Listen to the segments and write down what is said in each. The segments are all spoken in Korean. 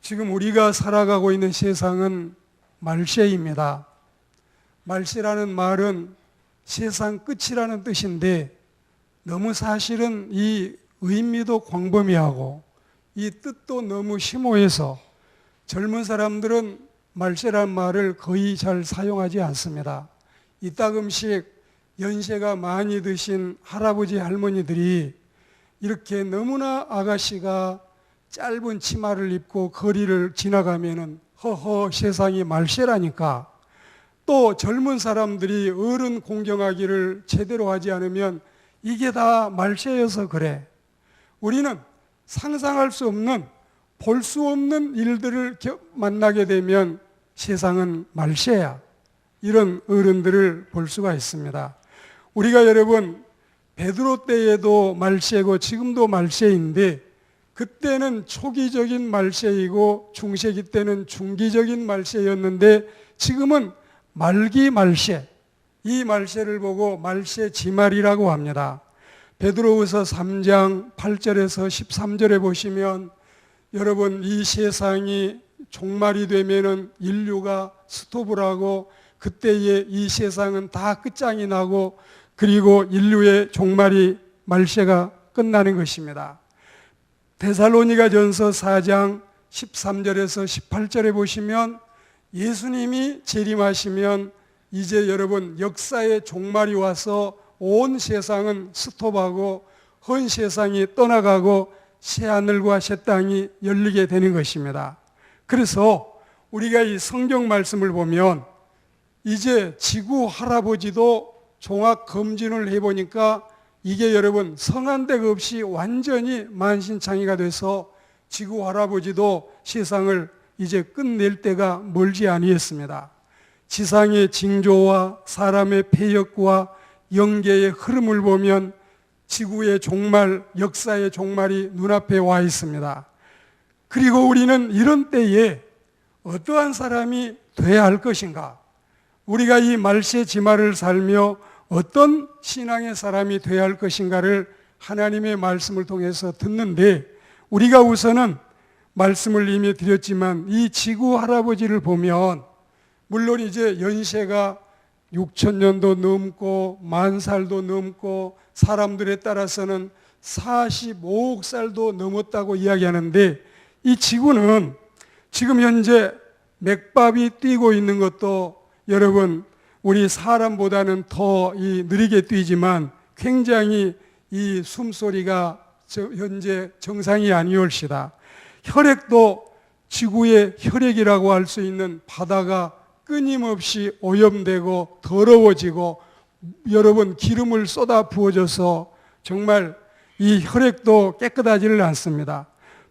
지금 우리가 살아가고 있는 세상은 말세입니다. 말세라는 말은 세상 끝이라는 뜻인데 너무 사실은 이 의미도 광범위하고 이 뜻도 너무 심오해서 젊은 사람들은 말세란 말을 거의 잘 사용하지 않습니다. 이따금씩 연세가 많이 드신 할아버지 할머니들이 이렇게 너무나 아가씨가 짧은 치마를 입고 거리를 지나가면은 허허 세상이 말세라니까, 또 젊은 사람들이 어른 공경하기를 제대로 하지 않으면 이게 다 말세여서 그래. 우리는 상상할 수 없는, 볼 수 없는 일들을 만나게 되면 세상은 말세야, 이런 어른들을 볼 수가 있습니다. 우리가 여러분 베드로 때에도 말세고 지금도 말세인데, 그때는 초기적인 말세이고 중세기 때는 중기적인 말세였는데 지금은 말기 말세, 이 말세를 보고 말세 지말이라고 합니다. 베드로후서 3장 8절에서 13절에 보시면 여러분 이 세상이 종말이 되면은 인류가 스톱을 하고 그때에 이 세상은 다 끝장이 나고 그리고 인류의 종말이 말세가 끝나는 것입니다. 데살로니가전서 4장 13절에서 18절에 보시면 예수님이 재림하시면 이제 여러분 역사의 종말이 와서 온 세상은 스톱하고 헌 세상이 떠나가고 새하늘과 새 땅이 열리게 되는 것입니다. 그래서 우리가 이 성경 말씀을 보면 이제 지구 할아버지도 종합 검진을 해보니까 이게 여러분 성한 데가 없이 완전히 만신창이가 돼서 지구 할아버지도 세상을 이제 끝낼 때가 멀지 아니했습니다. 지상의 징조와 사람의 폐역과 영계의 흐름을 보면 지구의 종말, 역사의 종말이 눈앞에 와 있습니다. 그리고 우리는 이런 때에 어떠한 사람이 돼야 할 것인가? 우리가 이 말세 지말을 살며 어떤 신앙의 사람이 돼야 할 것인가를 하나님의 말씀을 통해서 듣는데, 우리가 우선은 말씀을 이미 드렸지만 이 지구 할아버지를 보면 물론 이제 연세가 6,000년도 넘고 10,000살도 넘고 사람들에 따라서는 45억 살도 넘었다고 이야기하는데, 이 지구는 지금 현재 맥밥이 뛰고 있는 것도 여러분 우리 사람보다는 더 느리게 뛰지만 굉장히 이 숨소리가 현재 정상이 아니올시다. 혈액도 지구의 혈액이라고 할 수 있는 바다가 끊임없이 오염되고 더러워지고 여러분 기름을 쏟아 부어줘서 정말 이 혈액도 깨끗하지를 않습니다.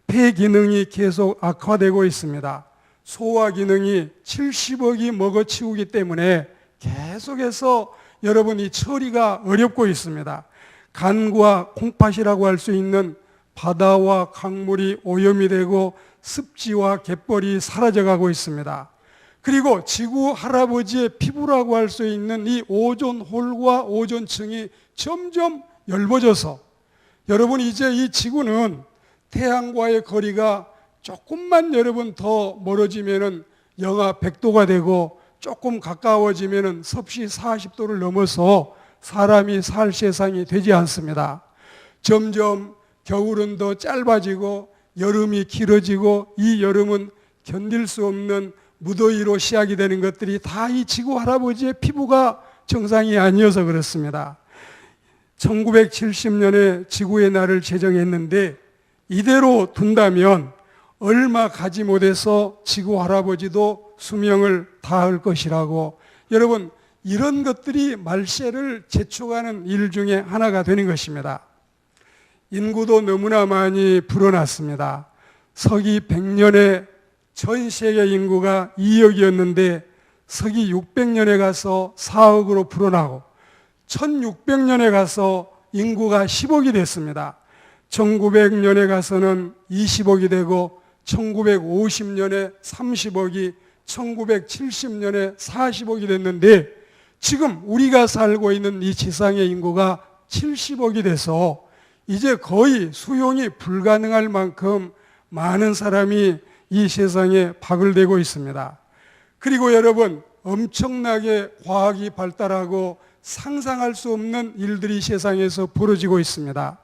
폐 기능이 계속 악화되고 있습니다. 소화 기능이 70억이 먹어치우기 때문에 계속해서 여러분 이 처리가 어렵고 있습니다. 간과 콩팥이라고 할 수 있는 바다와 강물이 오염이 되고 습지와 갯벌이 사라져가고 있습니다. 그리고 지구 할아버지의 피부라고 할 수 있는 이 오존홀과 오존층이 점점 엷어져서 여러분 이제 이 지구는 태양과의 거리가 조금만 여러분 더 멀어지면은 영하 100도가 되고 조금 가까워지면은 섭씨 40도를 넘어서 사람이 살 세상이 되지 않습니다. 점점 겨울은 더 짧아지고 여름이 길어지고 이 여름은 견딜 수 없는 무더위로 시작이 되는 것들이 다 이 지구 할아버지의 피부가 정상이 아니어서 그렇습니다. 1970년에 지구의 날을 제정했는데 이대로 둔다면 얼마 가지 못해서 지구 할아버지도 수명을 다할 것이라고, 여러분 이런 것들이 말세를 재촉하는 일 중에 하나가 되는 것입니다. 인구도 너무나 많이 불어났습니다. 서기 100년에 전 세계 인구가 2억이었는데 서기 600년에 가서 4억으로 불어나고 1600년에 가서 인구가 10억이 됐습니다. 1900년에 가서는 20억이 되고 1950년에 30억이 1970년에 40억이 됐는데 지금 우리가 살고 있는 이 지상의 인구가 70억이 돼서 이제 거의 수용이 불가능할 만큼 많은 사람이 이 세상에 박을대고 있습니다. 그리고 여러분, 엄청나게 과학이 발달하고 상상할 수 없는 일들이 세상에서 벌어지고 있습니다.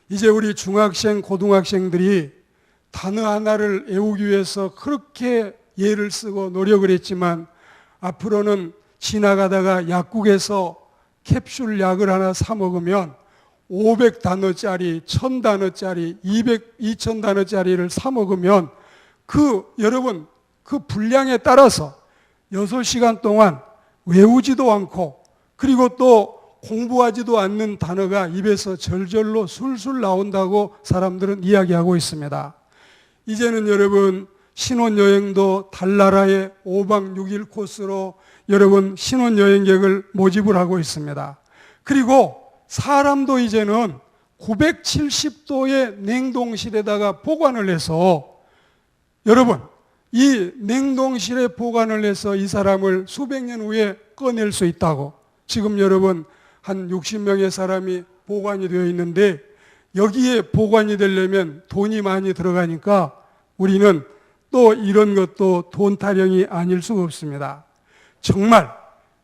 이제 우리 중학생, 고등학생들이 단어 하나를 외우기 위해서 그렇게 애를 쓰고 노력을 했지만 앞으로는 지나가다가 약국에서 캡슐 약을 하나 사 먹으면 500단어짜리, 1000단어짜리, 2000단어짜리를 사 먹으면 여러분 그 분량에 따라서 6시간 동안 외우지도 않고 그리고 또 공부하지도 않는 단어가 입에서 절절로 술술 나온다고 사람들은 이야기하고 있습니다. 이제는 여러분 신혼여행도 달나라의 5박 6일 코스로 여러분 신혼여행객을 모집을 하고 있습니다. 그리고 사람도 이제는 970도의 냉동실에다가 보관을 해서 여러분 이 냉동실에 보관을 해서 이 사람을 수백 년 후에 꺼낼 수 있다고 지금 여러분 한 60명의 사람이 보관이 되어 있는데 여기에 보관이 되려면 돈이 많이 들어가니까 우리는 또 이런 것도 돈 타령이 아닐 수가 없습니다. 정말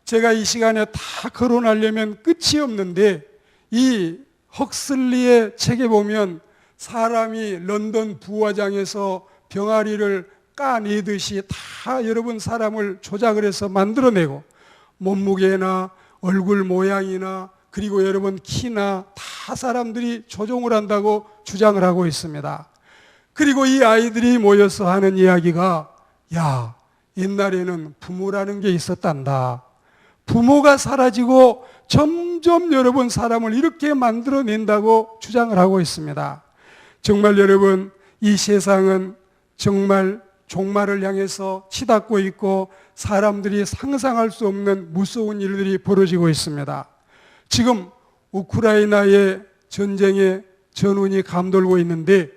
제가 이 시간에 다 거론하려면 끝이 없는데 이 헉슬리의 책에 보면 사람이 런던 부화장에서 병아리를 까내듯이 다 여러분 사람을 조작을 해서 만들어내고 몸무게나 얼굴 모양이나 그리고 여러분 키나 다 사람들이 조종을 한다고 주장을 하고 있습니다. 그리고 이 아이들이 모여서 하는 이야기가 야, 옛날에는 부모라는 게 있었단다. 부모가 사라지고 점점 여러분 사람을 이렇게 만들어낸다고 주장을 하고 있습니다. 정말 여러분 이 세상은 정말 종말을 향해서 치닫고 있고 사람들이 상상할 수 없는 무서운 일들이 벌어지고 있습니다. 지금 우크라이나의 전쟁의 전운이 감돌고 있는데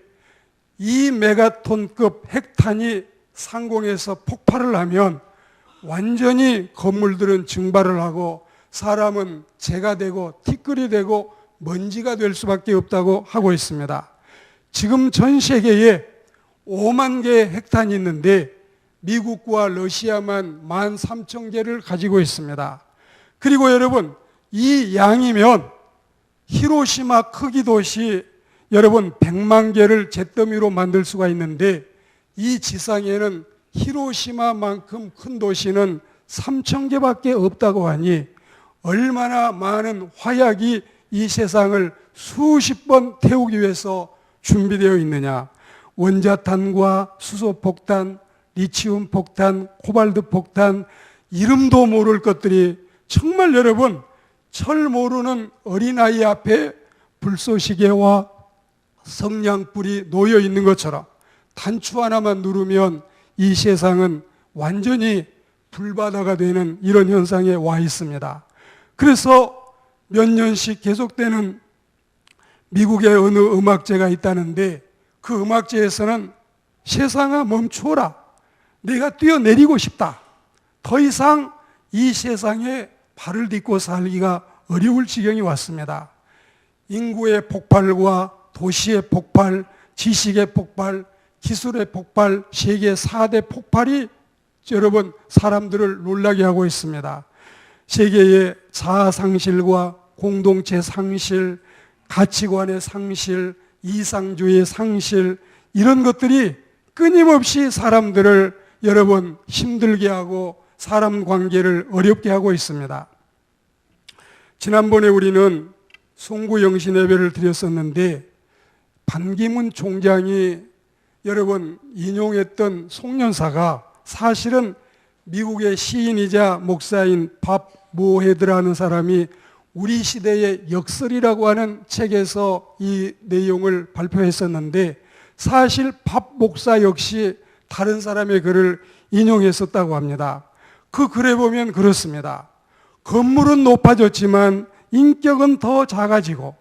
2메가톤급 핵탄이 상공에서 폭발을 하면 완전히 건물들은 증발을 하고 사람은 재가 되고 티끌이 되고 먼지가 될 수밖에 없다고 하고 있습니다. 지금 전 세계에 5만 개의 핵탄이 있는데 미국과 러시아만 13,000개를 가지고 있습니다. 그리고 여러분 이 양이면 히로시마 크기 도시 여러분 100만 개를 잿더미로 만들 수가 있는데 이 지상에는 히로시마만큼 큰 도시는 3,000개밖에 없다고 하니 얼마나 많은 화약이 이 세상을 수십 번 태우기 위해서 준비되어 있느냐. 원자탄과 수소폭탄, 리치움 폭탄, 코발트 폭탄, 이름도 모를 것들이 정말 여러분 철 모르는 어린아이 앞에 불쏘시개와 성냥불이 놓여 있는 것처럼 단추 하나만 누르면 이 세상은 완전히 불바다가 되는 이런 현상에 와 있습니다. 그래서 몇 년씩 계속되는 미국의 어느 음악제가 있다는데 그 음악제에서는 세상아 멈추어라. 내가 뛰어내리고 싶다. 더 이상 이 세상에 발을 딛고 살기가 어려울 지경이 왔습니다. 인구의 폭발과 도시의 폭발, 지식의 폭발, 기술의 폭발, 세계 4대 폭발이 여러분 사람들을 놀라게 하고 있습니다. 세계의 자아 상실과 공동체 상실, 가치관의 상실, 이상주의의 상실 이런 것들이 끊임없이 사람들을 여러분 힘들게 하고 사람 관계를 어렵게 하고 있습니다. 지난번에 우리는 송구영신 예배를 드렸었는데 반기문 총장이 여러분 인용했던 송년사가 사실은 미국의 시인이자 목사인 밥 모헤드라는 사람이 우리 시대의 역설이라고 하는 책에서 이 내용을 발표했었는데 사실 밥 목사 역시 다른 사람의 글을 인용했었다고 합니다. 그 글에 보면 그렇습니다. 건물은 높아졌지만 인격은 더 작아지고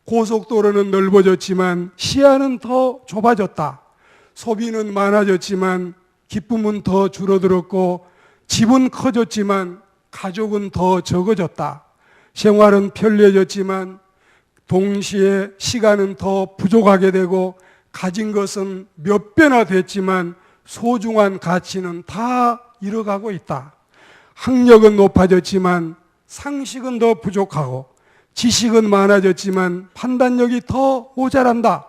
고속도로는 넓어졌지만 시야는 더 좁아졌다. 소비는 많아졌지만 기쁨은 더 줄어들었고 집은 커졌지만 가족은 더 적어졌다. 생활은 편리해졌지만 동시에 시간은 더 부족하게 되고 가진 것은 몇 배나 됐지만 소중한 가치는 다 잃어가고 있다. 학력은 높아졌지만 상식은 더 부족하고 지식은 많아졌지만 판단력이 더 모자란다.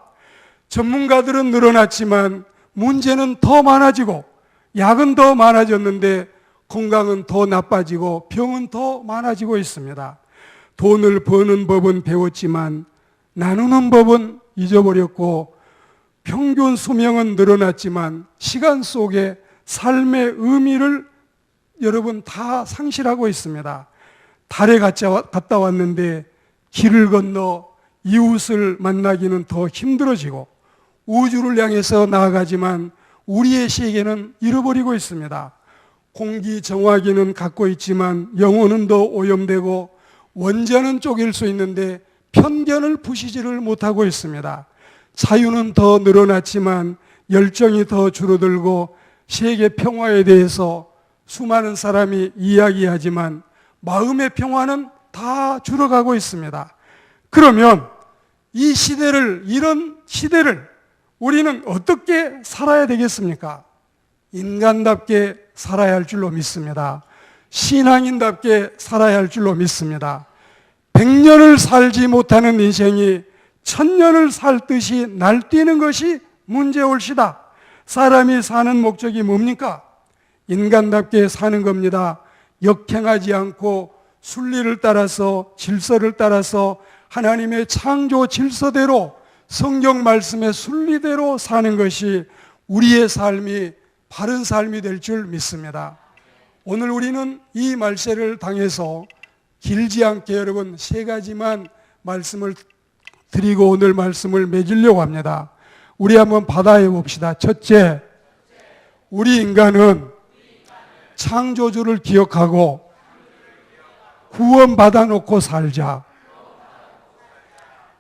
전문가들은 늘어났지만 문제는 더 많아지고 약은 더 많아졌는데 건강은 더 나빠지고 병은 더 많아지고 있습니다. 돈을 버는 법은 배웠지만 나누는 법은 잊어버렸고 평균 수명은 늘어났지만 시간 속에 삶의 의미를 여러분 다 상실하고 있습니다. 달에 갔다 왔는데 길을 건너 이웃을 만나기는 더 힘들어지고 우주를 향해서 나아가지만 우리의 세계는 잃어버리고 있습니다. 공기 정화기는 갖고 있지만 영혼은 더 오염되고 원자는 쪼갤 수 있는데 편견을 부시지를 못하고 있습니다. 자유는 더 늘어났지만 열정이 더 줄어들고 세계 평화에 대해서 수많은 사람이 이야기하지만 마음의 평화는 다 줄어가고 있습니다. 그러면 이 시대를, 이런 시대를 우리는 어떻게 살아야 되겠습니까? 인간답게 살아야 할 줄로 믿습니다. 신앙인답게 살아야 할 줄로 믿습니다. 100년을 살지 못하는 인생이 1000년을 살듯이 날뛰는 것이 문제올시다. 사람이 사는 목적이 뭡니까? 인간답게 사는 겁니다. 역행하지 않고 순리를 따라서 질서를 따라서 하나님의 창조 질서대로 성경 말씀의 순리대로 사는 것이 우리의 삶이 바른 삶이 될 줄 믿습니다. 오늘 우리는 이 말세를 당해서 길지 않게 여러분 3가지만 말씀을 드리고 오늘 말씀을 맺으려고 합니다. 우리 한번 받아해 봅시다. 첫째, 우리 인간은 창조주를 기억하고 구원 받아놓고 살자.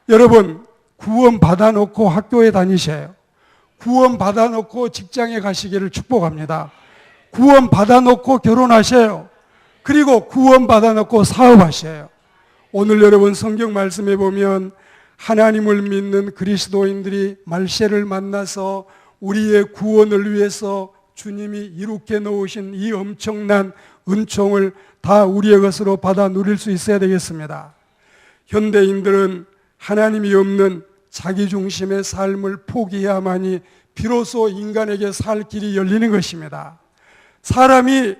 여러분, 구원 받아놓고 학교에 다니세요. 구원 받아놓고 직장에 가시기를 축복합니다. 구원 받아놓고 결혼하세요. 그리고 구원 받아놓고 사업하세요. 오늘 여러분 성경 말씀에 보면 하나님을 믿는 그리스도인들이 말세를 만나서 우리의 구원을 위해서 주님이 이룩해 놓으신 이 엄청난 은총을 다 우리의 것으로 받아 누릴 수 있어야 되겠습니다. 현대인들은 하나님이 없는 자기 중심의 삶을 포기해야만이 비로소 인간에게 살 길이 열리는 것입니다. 사람이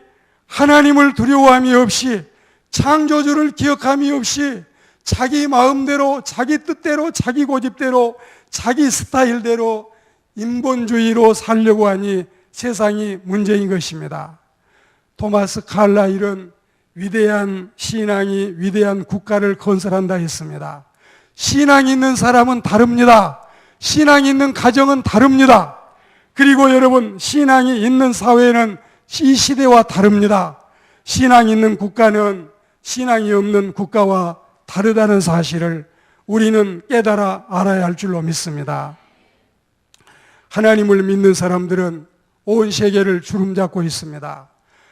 하나님을 두려워함이 없이 창조주를 기억함이 없이 자기 마음대로 자기 뜻대로 자기 고집대로 자기 스타일대로 인본주의로 살려고 하니 세상이 문제인 것입니다. 토마스 칼라일은 위대한 신앙이 위대한 국가를 건설한다 했습니다. 신앙이 있는 사람은 다릅니다. 신앙이 있는 가정은 다릅니다. 그리고 여러분 신앙이 있는 사회는 이 시대와 다릅니다. 신앙이 있는 국가는 신앙이 없는 국가와 다르다는 사실을 우리는 깨달아 알아야 할 줄로 믿습니다. 하나님을 믿는 사람들은 온 세계를 주름잡고 있습니다.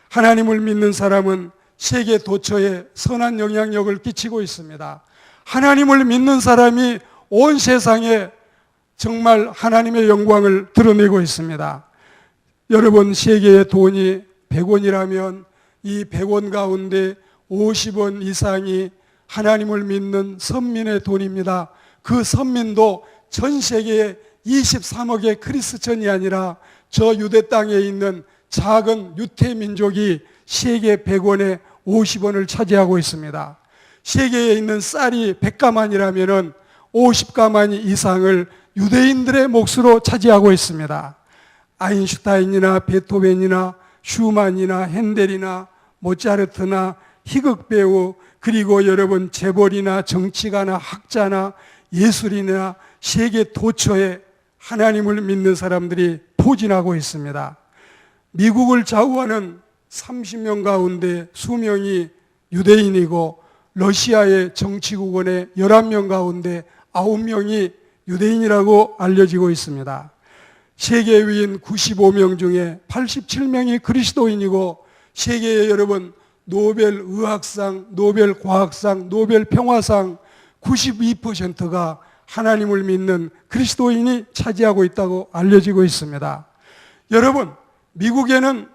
하나님을 믿는 사람은 세계 도처에 선한 영향력을 끼치고 있습니다. 하나님을 믿는 사람이 온 세상에 정말 하나님의 영광을 드러내고 있습니다. 여러분 세계의 돈이 100원이라면 이 100원 가운데 50원 이상이 하나님을 믿는 선민의 돈입니다. 그 선민도 전 세계에 23억의 크리스천이 아니라 저 유대 땅에 있는 작은 유태 민족이 세계 100원에 50원을 차지하고 있습니다. 세계에 있는 쌀이 100가만이라면 50가만 이상을 유대인들의 몫으로 차지하고 있습니다. 아인슈타인이나 베토벤이나 슈만이나 핸델이나 모차르트나 희극배우 그리고 여러분 재벌이나 정치가나 학자나 예술인이나 세계 도처에 하나님을 믿는 사람들이 포진하고 있습니다. 미국을 좌우하는 30명 가운데 수명이 유대인이고 러시아의 정치국원의 11명 가운데 9명이 유대인이라고 알려지고 있습니다. 세계 위인 95명 중에 87명이 그리스도인이고 세계에 여러분 노벨 의학상, 노벨 과학상, 노벨 평화상 92%가 하나님을 믿는 그리스도인이 차지하고 있다고 알려지고 있습니다. 여러분, 미국에는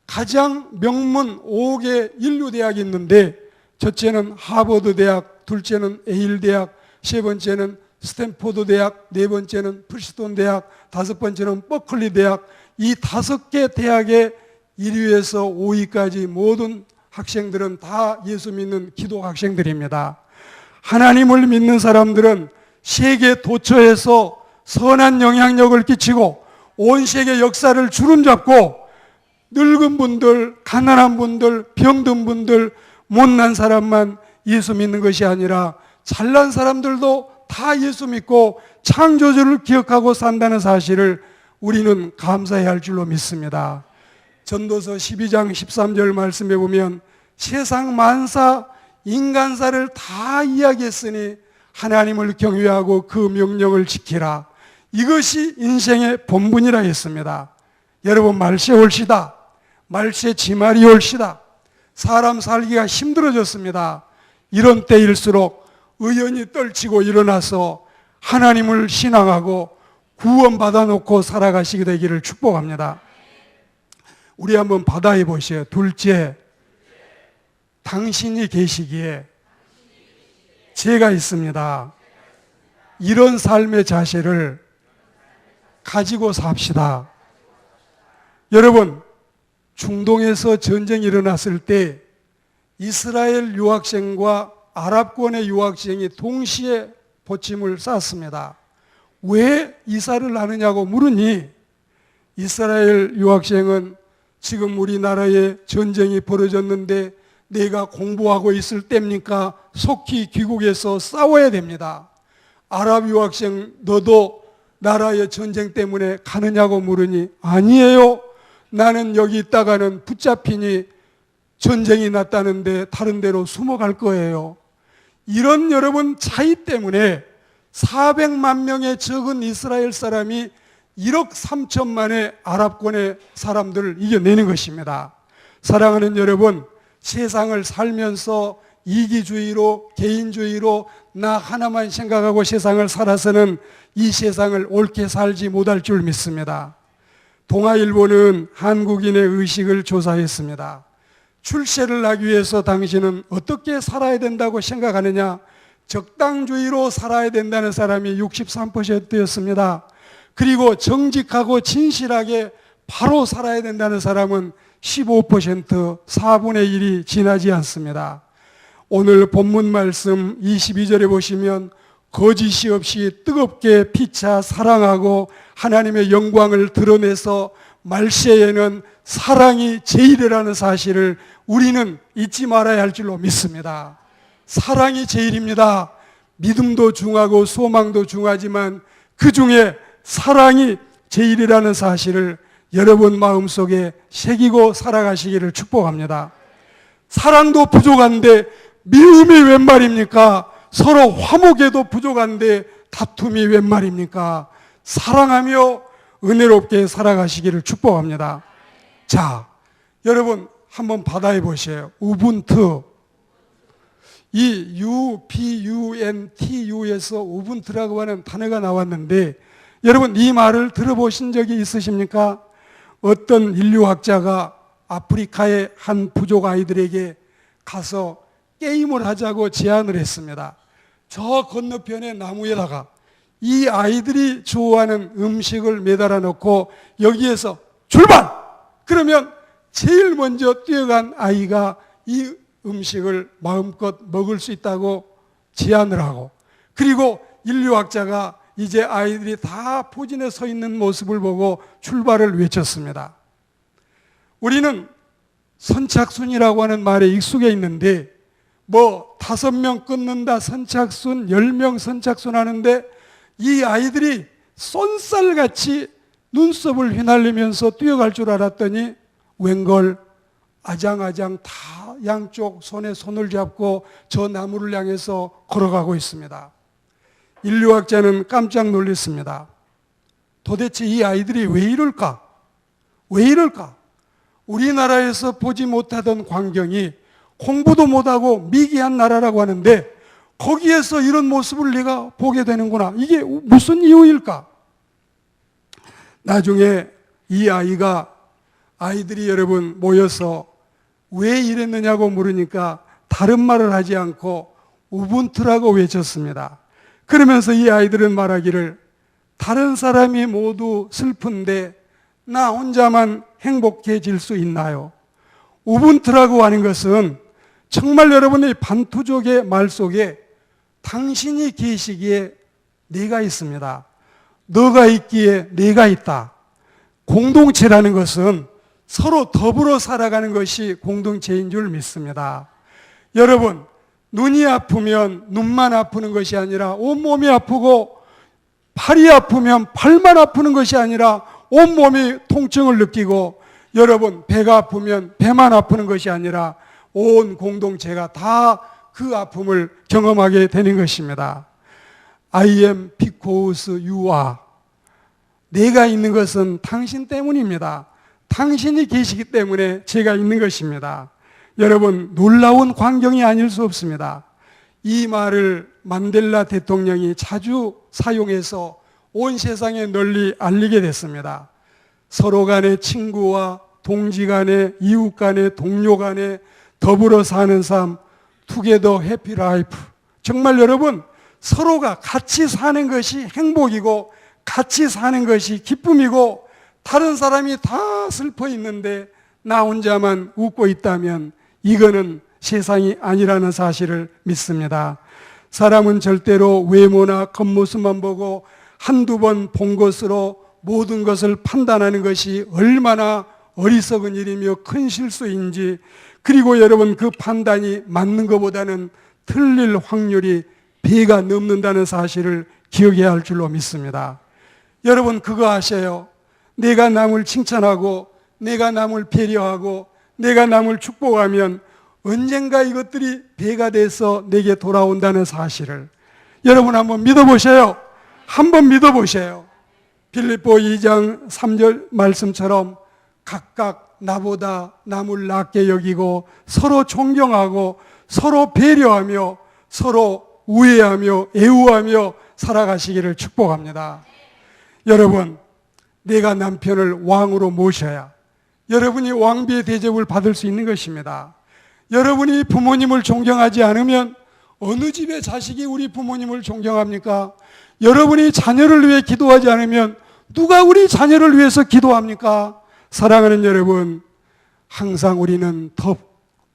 가장 명문 5개 인류대학이 있는데 첫째는 하버드 대학, 둘째는 에일 대학, 세 번째는 스탠포드 대학, 네 번째는 프린스턴 대학, 다섯 번째는 버클리 대학. 이 5개 대학의 1위에서 5위까지 모든 학생들은 다 예수 믿는 기독 학생들입니다. 하나님을 믿는 사람들은 세계 도처에서 선한 영향력을 끼치고 온 세계 역사를 주름잡고 늙은 분들, 가난한 분들, 병든 분들, 못난 사람만 예수 믿는 것이 아니라 잘난 사람들도 다 예수 믿고 창조주를 기억하고 산다는 사실을 우리는 감사해야 할 줄로 믿습니다. 전도서 12장 13절 말씀에 보면 세상 만사 인간사를 다 이야기했으니 하나님을 경외하고 그 명령을 지키라. 이것이 인생의 본분이라 했습니다. 여러분, 말세 올시다. 말세 지말이 올시다. 사람 살기가 힘들어졌습니다. 이런 때일수록 의연히 떨치고 일어나서 하나님을 신앙하고 구원받아 놓고 살아가시게 되기를 축복합니다. 우리 한번 받아해 보세요. 둘째, 당신이 계시기에 제가 있습니다. 이런 삶의 자세를 가지고 삽시다. 여러분, 중동에서 전쟁이 일어났을 때 이스라엘 유학생과 아랍권의 유학생이 동시에 보침을 쌌습니다. 왜 이사를 하느냐고 물으니 이스라엘 유학생은 지금 우리나라에 전쟁이 벌어졌는데 내가 공부하고 있을 때입니까? 속히 귀국해서 싸워야 됩니다. 아랍 유학생, 너도 나라의 전쟁 때문에 가느냐고 물으니 아니에요. 나는 여기 있다가는 붙잡히니 전쟁이 났다는데 다른 데로 숨어갈 거예요. 이런 여러분 차이 때문에 400만 명의 적은 이스라엘 사람이 1억 3천만의 아랍권의 사람들을 이겨내는 것입니다. 사랑하는 여러분, 세상을 살면서 이기주의로, 개인주의로 나 하나만 생각하고 세상을 살아서는 이 세상을 옳게 살지 못할 줄 믿습니다. 동아일보는 한국인의 의식을 조사했습니다. 출세를 하기 위해서 당신은 어떻게 살아야 된다고 생각하느냐? 적당주의로 살아야 된다는 사람이 63%였습니다. 그리고 정직하고 진실하게 바로 살아야 된다는 사람은 15%, 4분의 1이 지나지 않습니다. 오늘 본문 말씀 22절에 보시면 거짓이 없이 뜨겁게 피차 사랑하고 하나님의 영광을 드러내서 말세에는 사랑이 제일이라는 사실을 우리는 잊지 말아야 할 줄로 믿습니다. 사랑이 제일입니다. 믿음도 중하고 소망도 중하지만 그 중에 사랑이 제일이라는 사실을 여러분 마음속에 새기고 살아가시기를 축복합니다. 사랑도 부족한데 미움이 웬 말입니까? 서로 화목해도 부족한데 다툼이 웬 말입니까? 사랑하며 은혜롭게 살아가시기를 축복합니다. 자, 여러분 한번 받아해 보세요. 우분투. 이 UBUNTU에서 우분투라고 하는 단어가 나왔는데 여러분 이 말을 들어보신 적이 있으십니까? 어떤 인류학자가 아프리카의 한 부족 아이들에게 가서 게임을 하자고 제안을 했습니다. 저 건너편의 나무에다가 이 아이들이 좋아하는 음식을 매달아 놓고 여기에서 출발! 그러면 제일 먼저 뛰어간 아이가 이 음식을 마음껏 먹을 수 있다고 제안을 하고, 그리고 인류학자가 이제 아이들이 다 포진해 서 있는 모습을 보고 출발을 외쳤습니다. 우리는 선착순이라고 하는 말에 익숙해 있는데 5명 끊는다 선착순, 10명 선착순 하는데 이 아이들이 쏜살같이 눈썹을 휘날리면서 뛰어갈 줄 알았더니 웬걸 아장아장 다 양쪽 손에 손을 잡고 저 나무를 향해서 걸어가고 있습니다. 인류학자는 깜짝 놀랐습니다. 도대체 이 아이들이 왜 이럴까? 왜 이럴까? 우리나라에서 보지 못하던 광경이, 공부도 못하고 미개한 나라라고 하는데 거기에서 이런 모습을 내가 보게 되는구나. 이게 무슨 이유일까? 나중에 이 아이들이 여러분 모여서 왜 이랬느냐고 물으니까 다른 말을 하지 않고 우분투라고 외쳤습니다. 그러면서 이 아이들은 말하기를, 다른 사람이 모두 슬픈데 나 혼자만 행복해질 수 있나요? 우분투라고 하는 것은 정말 여러분의 반투족의 말 속에 당신이 계시기에 내가 있습니다. 너가 있기에 내가 있다. 공동체라는 것은 서로 더불어 살아가는 것이 공동체인 줄 믿습니다. 여러분, 눈이 아프면 눈만 아프는 것이 아니라 온몸이 아프고, 팔이 아프면 팔만 아프는 것이 아니라 온몸이 통증을 느끼고, 여러분, 배가 아프면 배만 아프는 것이 아니라 온 공동체가 다 그 아픔을 경험하게 되는 것입니다. I am because you are. 내가 있는 것은 당신 때문입니다. 당신이 계시기 때문에 제가 있는 것입니다. 여러분, 놀라운 광경이 아닐 수 없습니다. 이 말을 만델라 대통령이 자주 사용해서 온 세상에 널리 알리게 됐습니다. 서로 간의 친구와 동지 간의, 이웃 간의, 동료 간의 더불어 사는 삶, 투게더 해피 라이프. 정말 여러분, 서로가 같이 사는 것이 행복이고 같이 사는 것이 기쁨이고, 다른 사람이 다 슬퍼 있는데 나 혼자만 웃고 있다면 이거는 세상이 아니라는 사실을 믿습니다. 사람은 절대로 외모나 겉모습만 보고 한두 번 본 것으로 모든 것을 판단하는 것이 얼마나 어리석은 일이며 큰 실수인지, 그리고 여러분, 그 판단이 맞는 것보다는 틀릴 확률이 배가 넘는다는 사실을 기억해야 할 줄로 믿습니다. 여러분, 그거 아셔요? 내가 남을 칭찬하고 내가 남을 배려하고 내가 남을 축복하면 언젠가 이것들이 배가 돼서 내게 돌아온다는 사실을 여러분 한번 믿어보세요. 한번 믿어보세요. 빌립보 2장 3절 말씀처럼 각각 나보다 남을 낮게 여기고 서로 존경하고 서로 배려하며 서로 우애하며 애우하며 살아가시기를 축복합니다. 여러분, 내가 남편을 왕으로 모셔야 여러분이 왕비의 대접을 받을 수 있는 것입니다. 여러분이 부모님을 존경하지 않으면 어느 집의 자식이 우리 부모님을 존경합니까? 여러분이 자녀를 위해 기도하지 않으면 누가 우리 자녀를 위해서 기도합니까? 사랑하는 여러분, 항상 우리는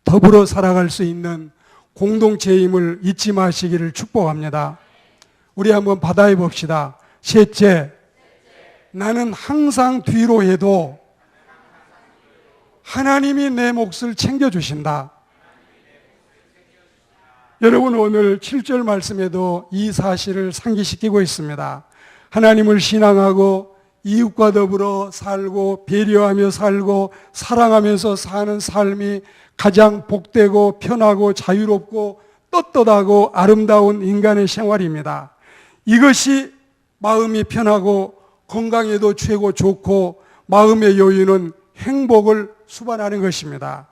더불어 살아갈 수 있는 공동체임을 잊지 마시기를 축복합니다. 우리 한번 받아해 봅시다. 셋째, 나는 항상 뒤로 해도 하나님이 내 몫을 챙겨주신다. 여러분, 오늘 7절 말씀에도 이 사실을 상기시키고 있습니다. 하나님을 신앙하고 이웃과 더불어 살고 배려하며 살고 사랑하면서 사는 삶이 가장 복되고 편하고 자유롭고 떳떳하고 아름다운 인간의 생활입니다. 이것이 마음이 편하고 건강에도 최고 좋고 마음의 여유는 행복을 수반하는 것입니다.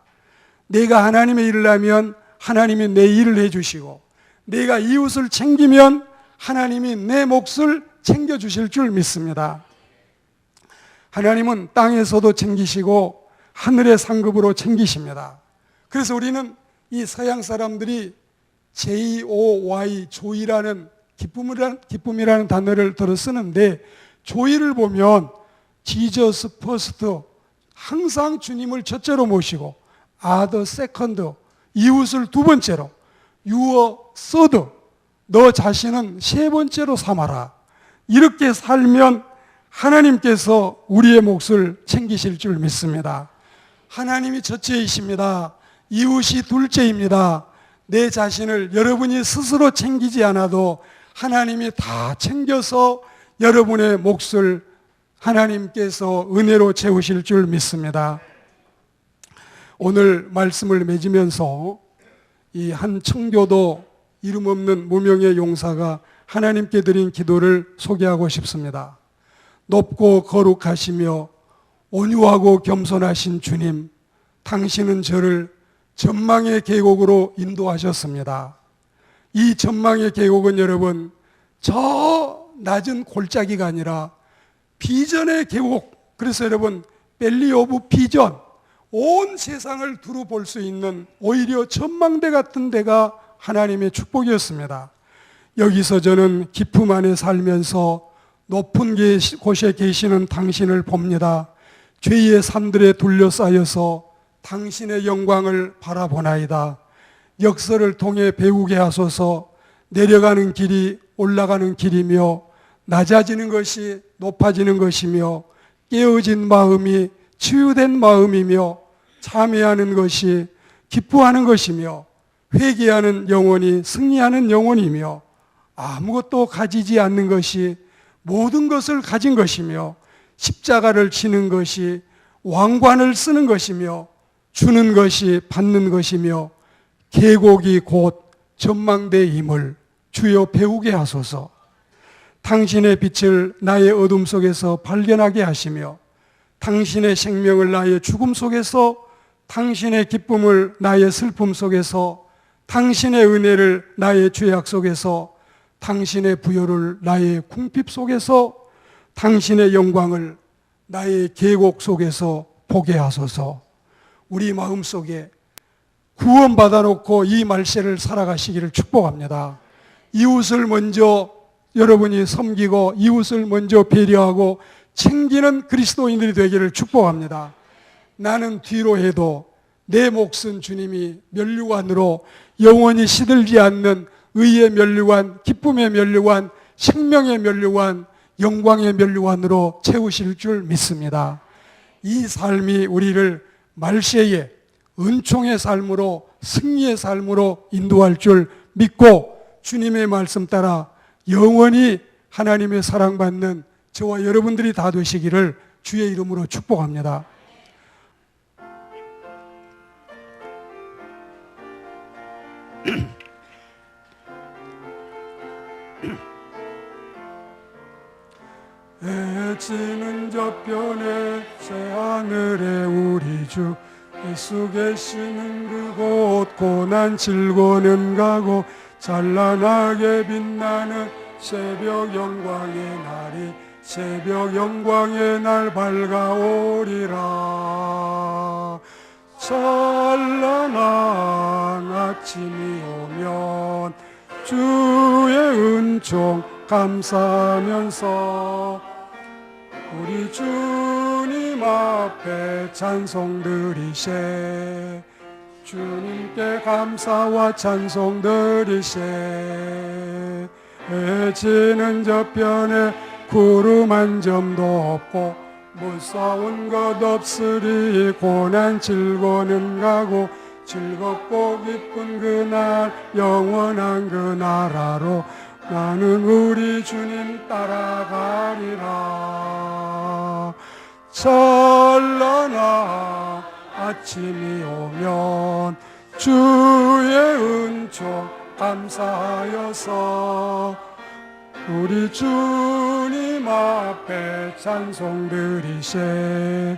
내가 하나님의 일을 하면 하나님이 내 일을 해주시고, 내가 이웃을 챙기면 하나님이 내 몫을 챙겨주실 줄 믿습니다. 하나님은 땅에서도 챙기시고 하늘의 상급으로 챙기십니다. 그래서 우리는 이 서양 사람들이 JOY, 조이라는 기쁨이라는 단어를 들어 쓰는데, 조이를 보면 Jesus first, 항상 주님을 첫째로 모시고, other second, 이웃을 두 번째로, your third, 너 자신은 세 번째로 삼아라. 이렇게 살면 하나님께서 우리의 몫을 챙기실 줄 믿습니다. 하나님이 첫째이십니다. 이웃이 둘째입니다. 내 자신을 여러분이 스스로 챙기지 않아도 하나님이 다 챙겨서 여러분의 몫을 하나님께서 은혜로 채우실 줄 믿습니다. 오늘 말씀을 맺으면서 이 한 청교도 이름 없는 무명의 용사가 하나님께 드린 기도를 소개하고 싶습니다. 높고 거룩하시며 온유하고 겸손하신 주님, 당신은 저를 전망의 계곡으로 인도하셨습니다. 이 전망의 계곡은 여러분 저 낮은 골짜기가 아니라 비전의 계곡, 그래서 여러분 밸리 오브 비전, 온 세상을 두루 볼 수 있는 오히려 전망대 같은 데가 하나님의 축복이었습니다. 여기서 저는 기쁨 안에 살면서 높은 곳에 계시는 당신을 봅니다. 죄의 산들에 둘러싸여서 당신의 영광을 바라보나이다. 역사를 통해 배우게 하소서. 내려가는 길이 올라가는 길이며 낮아지는 것이 높아지는 것이며 깨어진 마음이 치유된 마음이며 참회하는 것이 기뻐하는 것이며 회개하는 영혼이 승리하는 영혼이며 아무것도 가지지 않는 것이 모든 것을 가진 것이며 십자가를 지는 것이 왕관을 쓰는 것이며 주는 것이 받는 것이며 계곡이 곧 전망대임을 주여 배우게 하소서. 당신의 빛을 나의 어둠 속에서 발견하게 하시며 당신의 생명을 나의 죽음 속에서, 당신의 기쁨을 나의 슬픔 속에서, 당신의 은혜를 나의 죄악 속에서, 당신의 부여를 나의 궁핍 속에서, 당신의 영광을 나의 계곡 속에서 보게 하소서. 우리 마음속에 구원받아 놓고 이 말세를 살아가시기를 축복합니다. 이웃을 먼저 여러분이 섬기고 이웃을 먼저 배려하고 챙기는 그리스도인들이 되기를 축복합니다. 나는 뒤로 해도 내 몫은 주님이 면류관으로 영원히 시들지 않는 의의 면류관, 기쁨의 면류관, 생명의 면류관, 영광의 면류관으로 채우실 줄 믿습니다. 이 삶이 우리를 말세에 은총의 삶으로, 승리의 삶으로 인도할 줄 믿고 주님의 말씀 따라 영원히 하나님의 사랑받는 저와 여러분들이 다 되시기를 주의 이름으로 축복합니다. 해지는 저편에 새하늘에 우리 주 예수 계시는 그곳, 고난 질고는 가고 찬란하게 빛나는 새벽 영광의 날이, 새벽 영광의 날 밝아오리라. 찬란한 아침이 오면 주의 은총 감사하면서 우리 주님 앞에 찬송 드리세. 주님께 감사와 찬송 드리세. 해지는 저편에 구름 한 점도 없고 무서운 것 없으리. 고난 질고는 가고 즐겁고 기쁜 그날, 영원한 그 나라로 나는 우리 주님 따라가리라. 찬란한 아침이 오면 주의 은총 감사하여서 우리 주님 앞에 찬송 드리세.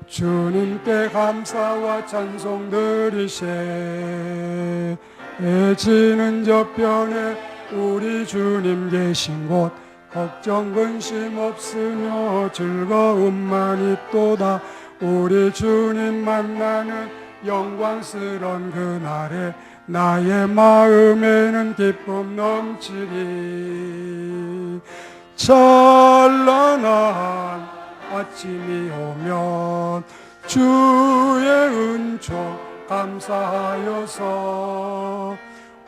주님께 감사와 찬송 드리세. 해지는 저편에 우리 주님 계신 곳, 걱정 근심 없으며 즐거움만 있도다. 우리 주님 만나는 영광스런 그날에 나의 마음에는 기쁨 넘치리. 찬란한 아침이 오면 주의 은총 감사하여서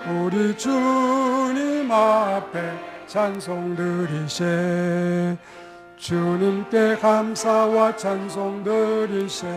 우리 주님 앞에 찬송 드리세. 주님께 감사와 찬송 드리세.